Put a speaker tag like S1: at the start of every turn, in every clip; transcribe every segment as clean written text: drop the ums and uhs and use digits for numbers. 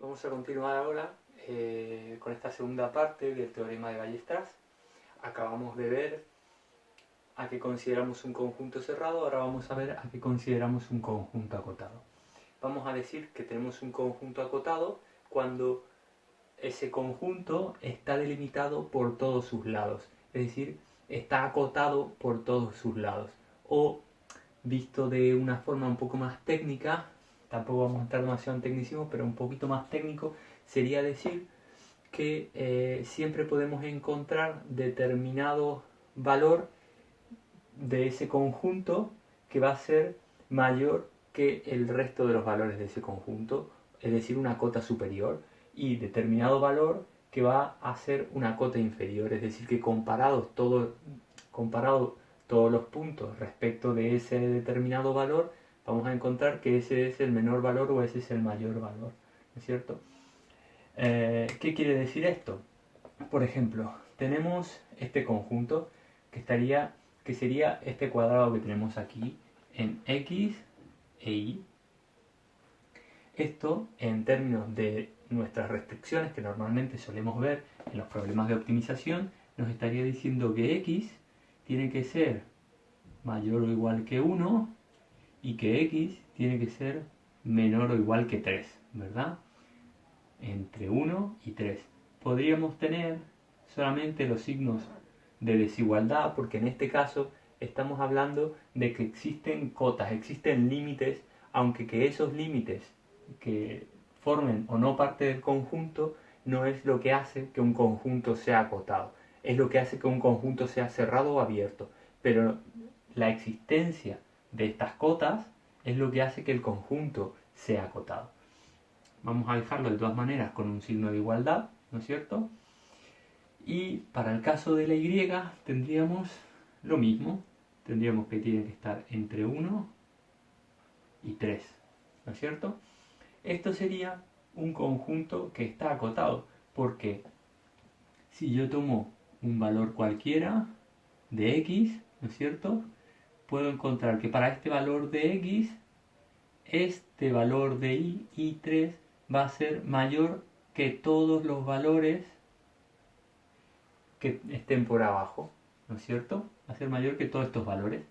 S1: Vamos a continuar ahora con esta segunda parte del teorema de Weierstrass. Acabamos de ver a qué consideramos un conjunto cerrado, ahora vamos a ver a qué consideramos un conjunto acotado. Vamos a decir que tenemos un conjunto acotado cuando ese conjunto está delimitado por todos sus lados, es decir, está acotado por todos sus lados. O, visto de una forma un poco más técnica, tampoco vamos a entrar demasiado en tecnicismo, pero un poquito más técnico, sería decir que siempre podemos encontrar determinado valor de ese conjunto que va a ser mayor que el resto de los valores de ese conjunto, es decir, una cota superior, y determinado valor que va a ser una cota inferior, es decir, que comparado todos los puntos respecto de ese determinado valor, vamos a encontrar que ese es el menor valor o ese es el mayor valor, ¿no es cierto? ¿Qué quiere decir esto? Por ejemplo, tenemos este conjunto que sería este cuadrado que tenemos aquí en X e Y. Esto, en términos de nuestras restricciones que normalmente solemos ver en los problemas de optimización, nos estaría diciendo que X tiene que ser mayor o igual que 1 y que X tiene que ser menor o igual que 3, ¿verdad? Entre 1 y 3. Podríamos tener solamente los signos de desigualdad, porque en este caso estamos hablando de que existen cotas, existen límites, aunque que esos límites que formen o no parte del conjunto no es lo que hace que un conjunto sea acotado, es lo que hace que un conjunto sea cerrado o abierto, pero la existencia de estas cotas es lo que hace que el conjunto sea acotado. Vamos a dejarlo de todas maneras con un signo de igualdad, ¿no es cierto? Y para el caso de la Y tendríamos lo mismo. Tendríamos que tiene que estar entre 1 y 3, ¿no es cierto? Esto sería un conjunto que está acotado, porque si yo tomo un valor cualquiera de X, ¿no es cierto? Puedo encontrar que para este valor de X, este valor de Y, Y3, va a ser mayor que todos los valores que estén por abajo, ¿no es cierto? Va a ser mayor que todos estos valores.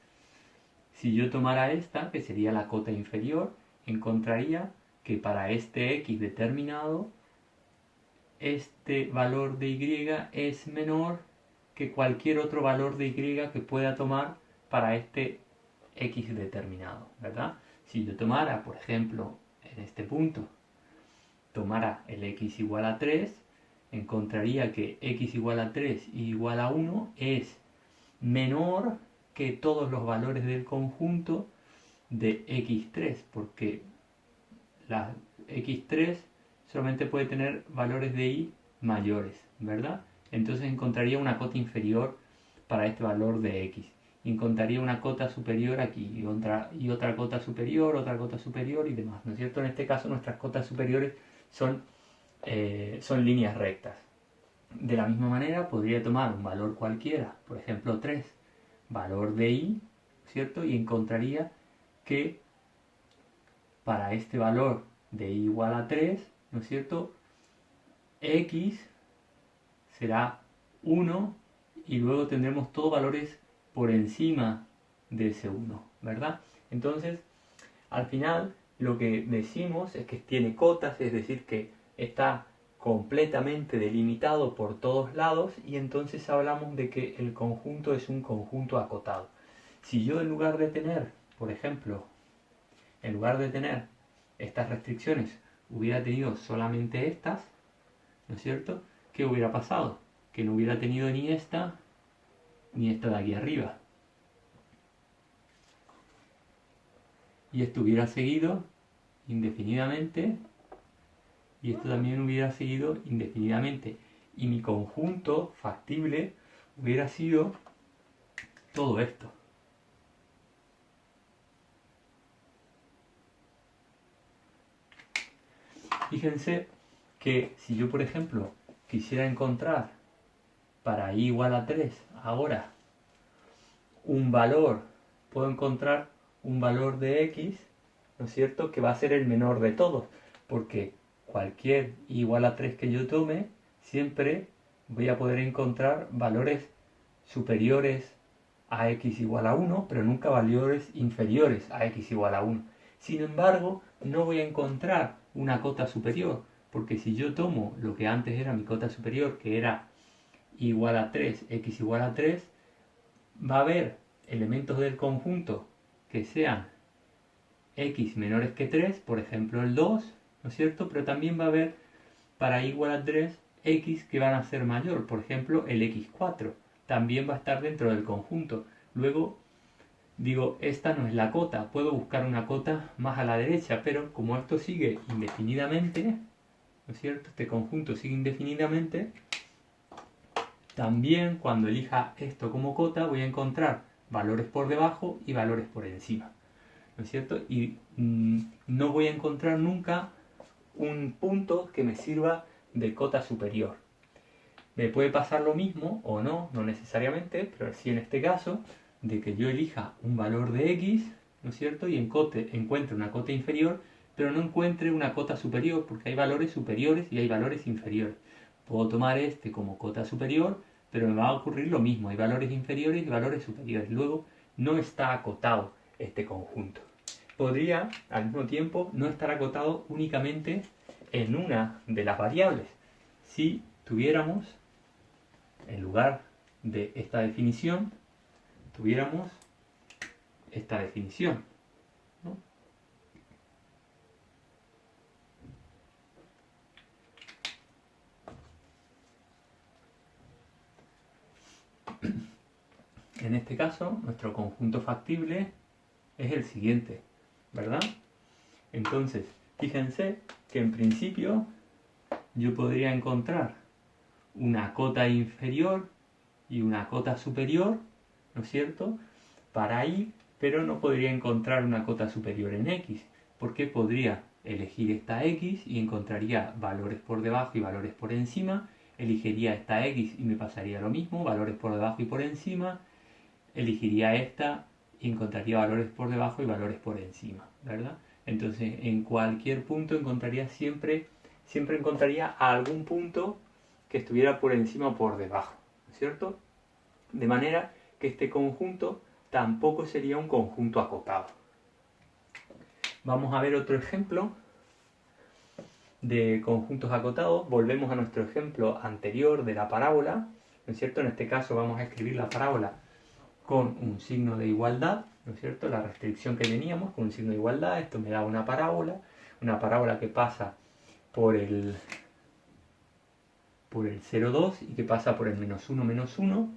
S1: Si yo tomara esta, que sería la cota inferior, encontraría que para este X determinado, este valor de Y es menor que cualquier otro valor de Y que pueda tomar para este X determinado, ¿verdad? Si yo tomara, por ejemplo, en este punto, tomara el X igual a 3, encontraría que X igual a 3 y igual a 1 es menor que todos los valores del conjunto de X3, porque la X3 solamente puede tener valores de Y mayores, ¿verdad? Entonces encontraría una cota inferior para este valor de X. Y encontraría una cota superior aquí y otra cota superior y demás, ¿no es cierto? En este caso nuestras cotas superiores son líneas rectas. De la misma manera podría tomar un valor cualquiera, por ejemplo 3, valor de Y, ¿cierto? Y encontraría que para este valor de Y igual a 3, ¿no es cierto? X será 1 y luego tendremos todos valores por encima de ese 1, ¿verdad? Entonces, al final, lo que decimos es que tiene cotas, es decir, que está completamente delimitado por todos lados y entonces hablamos de que el conjunto es un conjunto acotado. Si yo en lugar de tener, por ejemplo, en lugar de tener estas restricciones, hubiera tenido solamente estas, ¿no es cierto? ¿Qué hubiera pasado? Que no hubiera tenido ni esta de aquí arriba. Y esto hubiera seguido indefinidamente y esto también hubiera seguido indefinidamente. Y mi conjunto factible hubiera sido todo esto. Fíjense que si yo, por ejemplo, quisiera encontrar para y igual a 3 ahora un valor, puedo encontrar un valor de x, ¿no es cierto?, que va a ser el menor de todos, porque cualquier y igual a 3 que yo tome, siempre voy a poder encontrar valores superiores a x igual a 1, pero nunca valores inferiores a x igual a 1. Sin embargo, no voy a encontrar una cota superior, porque si yo tomo lo que antes era mi cota superior, que era igual a 3, x igual a 3, va a haber elementos del conjunto que sean x menores que 3, por ejemplo el 2, ¿no es cierto? Pero también va a haber para igual a 3 x que van a ser mayor, por ejemplo el x4, también va a estar dentro del conjunto. Luego digo, esta no es la cota, puedo buscar una cota más a la derecha, pero como esto sigue indefinidamente, ¿no es cierto? Este conjunto sigue indefinidamente, también cuando elija esto como cota voy a encontrar valores por debajo y valores por encima, ¿no es cierto? Y no voy a encontrar nunca un punto que me sirva de cota superior. Me puede pasar lo mismo o no, no necesariamente, pero sí en este caso, de que yo elija un valor de x, ¿no es cierto? Y encuentre una cota inferior, pero no encuentre una cota superior, porque hay valores superiores y hay valores inferiores. Puedo tomar este como cota superior, pero me va a ocurrir lo mismo, hay valores inferiores y valores superiores. Luego, no está acotado este conjunto. Podría, al mismo tiempo, no estar acotado únicamente en una de las variables. Si tuviéramos, en lugar de esta definición, tuviéramos esta definición, ¿no? En este caso, nuestro conjunto factible es el siguiente, ¿verdad? Entonces, fíjense que en principio yo podría encontrar una cota inferior y una cota superior, ¿no es cierto?, para y, pero no podría encontrar una cota superior en x, porque podría elegir esta x y encontraría valores por debajo y valores por encima, elegiría esta x y me pasaría lo mismo, valores por debajo y por encima, elegiría esta y encontraría valores por debajo y valores por encima, ¿verdad? Entonces, en cualquier punto encontraría siempre encontraría algún punto que estuviera por encima o por debajo, ¿no es cierto? De manera que este conjunto tampoco sería un conjunto acotado. Vamos a ver otro ejemplo de conjuntos acotados. Volvemos a nuestro ejemplo anterior de la parábola, ¿no es cierto? En este caso vamos a escribir la parábola con un signo de igualdad, ¿no es cierto? La restricción que teníamos con un signo de igualdad, esto me da una parábola que pasa por el 0,2 y que pasa por el -1, -1.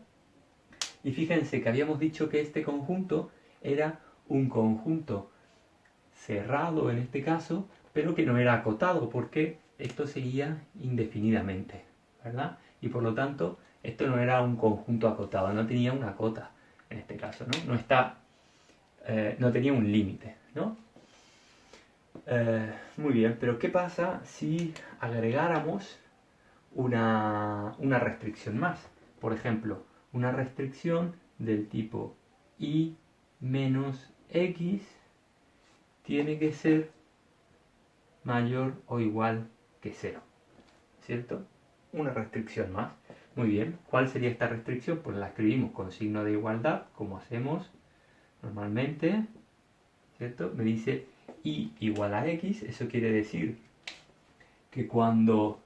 S1: Y fíjense que habíamos dicho que este conjunto era un conjunto cerrado en este caso, pero que no era acotado, porque esto seguía indefinidamente, ¿verdad? Y por lo tanto, esto no era un conjunto acotado, no tenía una cota en este caso, ¿no? No tenía un límite, ¿no? Muy bien, pero ¿qué pasa si agregáramos una restricción más? Por ejemplo, una restricción del tipo y menos x tiene que ser mayor o igual que 0, ¿cierto? Una restricción más. Muy bien, ¿cuál sería esta restricción? Pues la escribimos con signo de igualdad, como hacemos normalmente, ¿cierto? Me dice y igual a x, eso quiere decir que cuando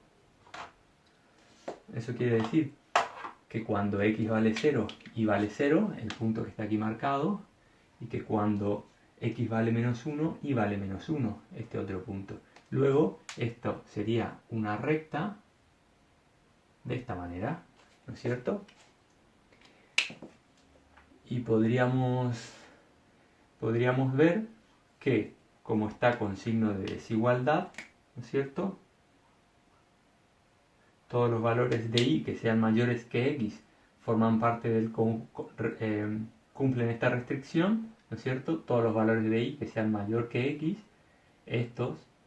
S1: x vale 0, y vale 0, el punto que está aquí marcado, y que cuando x vale -1, y vale -1, este otro punto. Luego, esto sería una recta de esta manera, ¿no es cierto? Y podríamos ver que, como está con signo de desigualdad, ¿no es cierto?, todos los valores de y que sean mayores que x forman parte del cumplen esta restricción, ¿no es cierto? Todos los valores de y que sean mayor que x,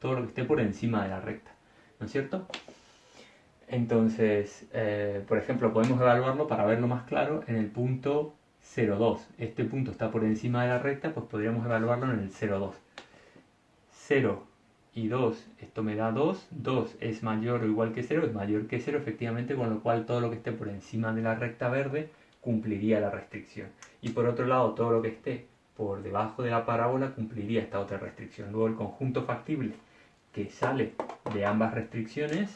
S1: todo lo que esté por encima de la recta, ¿no es cierto? Entonces, por ejemplo, podemos evaluarlo para verlo más claro en el punto 0,2. Este punto está por encima de la recta, pues podríamos evaluarlo en el 0,2. 0 y 2, esto me da 2, 2 es mayor o igual que 0, es mayor que 0 efectivamente, con lo cual todo lo que esté por encima de la recta verde cumpliría la restricción. Y por otro lado, todo lo que esté por debajo de la parábola cumpliría esta otra restricción. Luego el conjunto factible que sale de ambas restricciones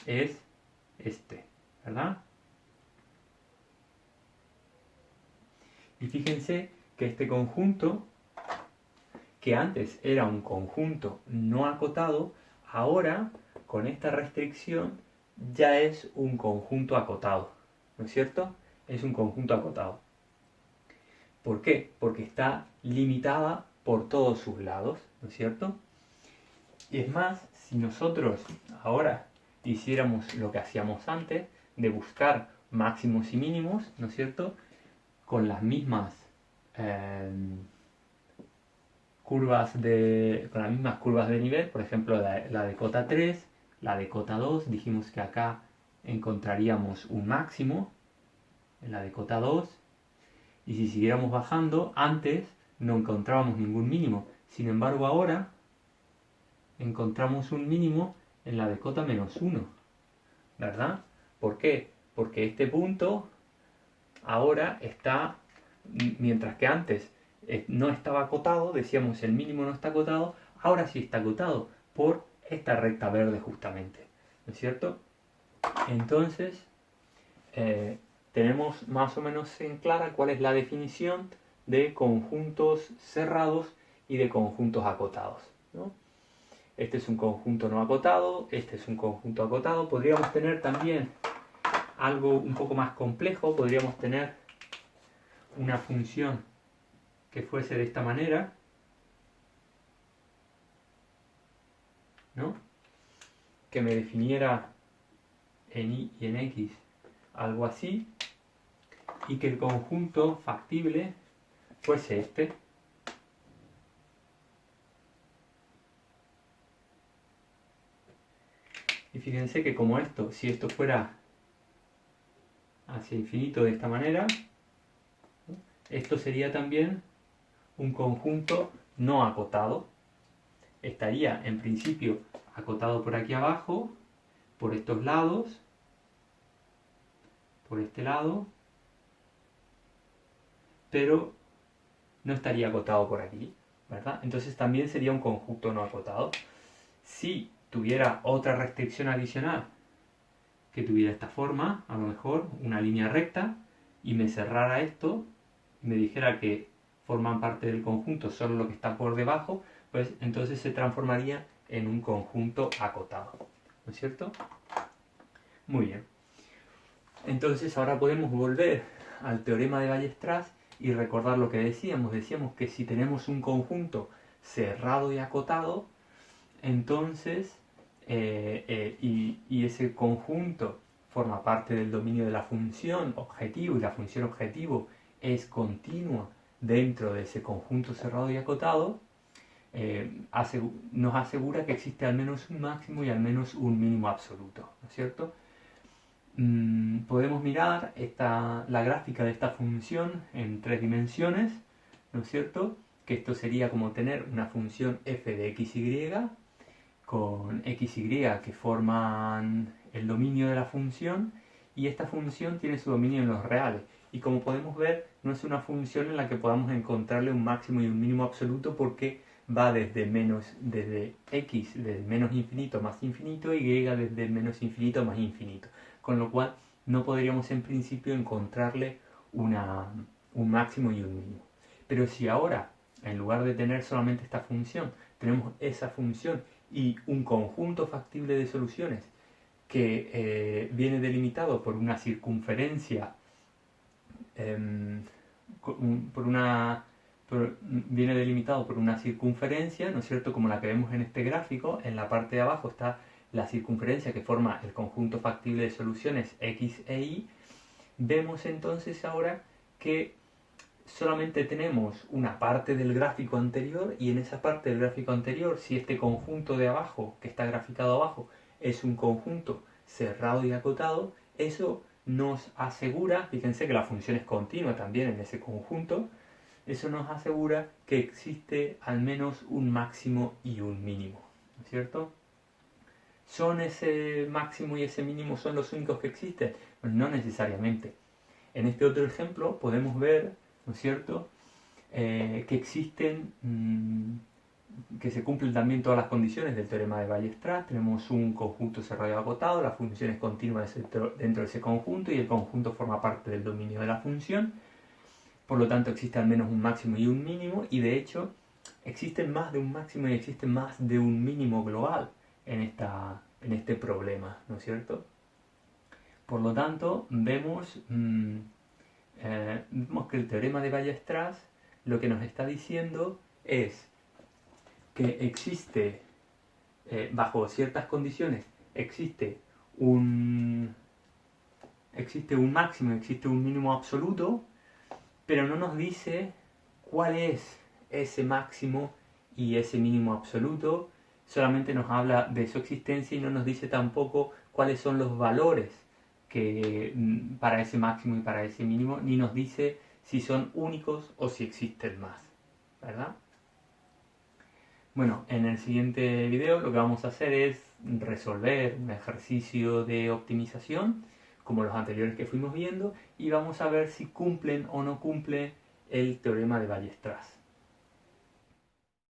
S1: es este, ¿verdad? Y fíjense que este conjunto, que antes era un conjunto no acotado, ahora con esta restricción ya es un conjunto acotado, ¿no es cierto? Es un conjunto acotado. ¿Por qué? Porque está limitada por todos sus lados, ¿no es cierto? Y es más, si nosotros ahora hiciéramos lo que hacíamos antes, de buscar máximos y mínimos, ¿no es cierto? Con las mismas con las mismas curvas de nivel, por ejemplo la de cota 3, la de cota 2, dijimos que acá encontraríamos un máximo en la de cota 2, y si siguiéramos bajando, antes no encontrábamos ningún mínimo, sin embargo ahora encontramos un mínimo en la de cota menos 1, ¿verdad? ¿Por qué? Porque este punto ahora está, mientras que antes no estaba acotado, decíamos el mínimo no está acotado, ahora sí está acotado por esta recta verde justamente, ¿no es cierto? Entonces, tenemos más o menos en clara cuál es la definición de conjuntos cerrados y de conjuntos acotados, ¿no? Este es un conjunto no acotado, este es un conjunto acotado. Podríamos tener también algo un poco más complejo, podríamos tener una función que fuese de esta manera, ¿no? Que me definiera en y y en x algo así, y que el conjunto factible fuese este. Y fíjense que como esto, si esto fuera hacia infinito de esta manera, esto sería también un conjunto no acotado. Estaría en principio acotado por aquí abajo, por estos lados, por este lado, pero no estaría acotado por aquí, ¿verdad? Entonces también sería un conjunto no acotado. Si tuviera otra restricción adicional, que tuviera esta forma, a lo mejor una línea recta, y me cerrara esto, y me dijera que forman parte del conjunto solo lo que está por debajo, pues entonces se transformaría en un conjunto acotado, ¿no es cierto? Muy bien. Entonces ahora podemos volver al teorema de Weierstrass y recordar lo que decíamos. Decíamos que si tenemos un conjunto cerrado y acotado, entonces, y ese conjunto forma parte del dominio de la función objetivo, y la función objetivo es continua dentro de ese conjunto cerrado y acotado, nos asegura que existe al menos un máximo y al menos un mínimo absoluto, ¿no es cierto? Podemos mirar la gráfica de esta función en 3 dimensiones, ¿no es cierto? Que esto sería como tener una función f de xy con xy que forman el dominio de la función, y esta función tiene su dominio en los reales. Y como podemos ver, no es una función en la que podamos encontrarle un máximo y un mínimo absoluto, porque va desde x, desde menos infinito más infinito, y y desde menos infinito más infinito. Con lo cual no podríamos en principio encontrarle un máximo y un mínimo. Pero si ahora, en lugar de tener solamente esta función, tenemos esa función y un conjunto factible de soluciones que viene delimitado por una circunferencia, viene delimitado por una circunferencia, ¿no es cierto? Como la que vemos en este gráfico. En la parte de abajo está la circunferencia que forma el conjunto factible de soluciones x e y. Vemos entonces ahora que solamente tenemos una parte del gráfico anterior, y en esa parte del gráfico anterior, si este conjunto de abajo, que está graficado abajo, es un conjunto cerrado y acotado, eso nos asegura, fíjense que la función es continua también en ese conjunto, eso nos asegura que existe al menos un máximo y un mínimo, ¿no ¿no es cierto? ¿Son ese máximo y ese mínimo son los únicos que existen? Pues no necesariamente. En este otro ejemplo podemos ver, ¿no es cierto?, que existen, que se cumplen también todas las condiciones del teorema de Weierstrass. Tenemos un conjunto cerrado y acotado, la función es continua dentro de ese conjunto y el conjunto forma parte del dominio de la función. Por lo tanto existe al menos un máximo y un mínimo, y de hecho existen más de un máximo y existe más de un mínimo global en este problema, ¿no es cierto? Por lo tanto, vemos que el teorema de Weierstrass lo que nos está diciendo es que existe, bajo ciertas condiciones, existe un máximo, existe un mínimo absoluto, pero no nos dice cuál es ese máximo y ese mínimo absoluto, solamente nos habla de su existencia y no nos dice tampoco cuáles son los valores que, para ese máximo y para ese mínimo, ni nos dice si son únicos o si existen más, ¿verdad? Bueno, en el siguiente video lo que vamos a hacer es resolver un ejercicio de optimización, como los anteriores que fuimos viendo, y vamos a ver si cumplen o no cumple el teorema de Weierstrass.